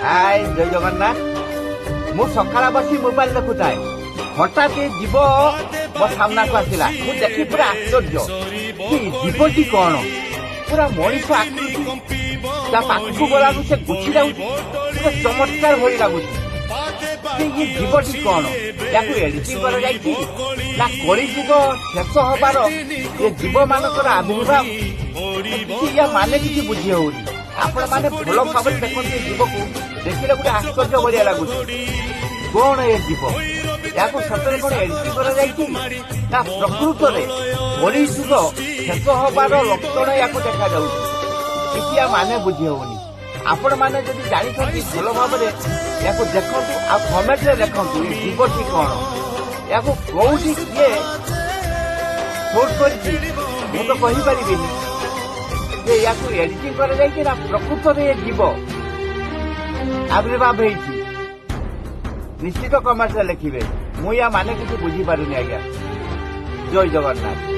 High ଜୟ ଜଗନ୍ନାଥ। ମୁଁ ସକାଳ ବସି ମୋବାଇଲ ଦେଖୁଥାଏ, ହଠାତ୍ ଏ ଜୀବ ମୋ ସାମ୍ନାକୁ ଆସିଲା। ମୁଁ ଦେଖି ପୁରା ଆଶ୍ଚର୍ଯ୍ୟ, ଜୀବଟି କଣ ପୁରା ମଣିଷ ଆକୃତି। ତା ପାଖକୁ ଗଲାକୁ ସେ ଗୁଛି ଯାଉଛି, ପୁରା ଚମତ୍କାର ଭଳି ଲାଗୁଛି। ଇଏ ଜୀବଟି କଣ? ୟାକୁ ଏଡିଟିଂ କରାଯାଇଛି ନା କଳି ଯୁଗ ଶେଷ ହବାର ଏ ଜୀବ ମାନଙ୍କର ଆବିର୍ଭାବ? ୟା ମାନେ କିଛି ବୁଝି ହଉନି। ଆପଣ ମାନେ ଭଲ ଭାବରେ ଦେଖନ୍ତୁ, ଏ ଜୀବକୁ ଦେଖିଲେ ଗୋଟେ ଆଶ୍ଚର୍ଯ୍ୟ ଭଳିଆ ଲାଗୁଛି। କଣ ଏ ଜୀବ? ୟାକୁ ସତରେ କଣ ଏଡିଟିଂ କରାଯାଇଛି ନା ପ୍ରକୃତରେ କଳି ଯୁଗ ଶେଷ ହବାର ଲକ୍ଷଣ ୟାକୁ ଦେଖାଯାଉଛି? କିଛି ୟା ମାନେ ବୁଝି ହଉନି। ଆପଣ ମାନେ ଯଦି ଜାଣିଛନ୍ତି ଭଲ ଭାବରେ ୟାକୁ ଦେଖନ୍ତୁ, ଆଉ କମେଣ୍ଟରେ ଲେଖନ୍ତୁ ଏ ଜୀବଟି କଣ, ୟାକୁ କୋଉଠି କିଏ ସୁଟ୍ କରିଛି ମୁଁ ତ କହିପାରିବିନି। ଯେ ୟାକୁ ଏଡିଟିଂ କରାଯାଇଛି ନା ପ୍ରକୃତରେ ଏ ଜୀବ ଆବିର୍ଭାବ ହେଇଛି, ନିଶ୍ଚିତ କମେଣ୍ଟରେ ଲେଖିବେ। ମୁଁ ୟା ମାନେ କିଛି ବୁଝିପାରୁନି ଆଜ୍ଞା। ଜୟ ଜଗନ୍ନାଥ।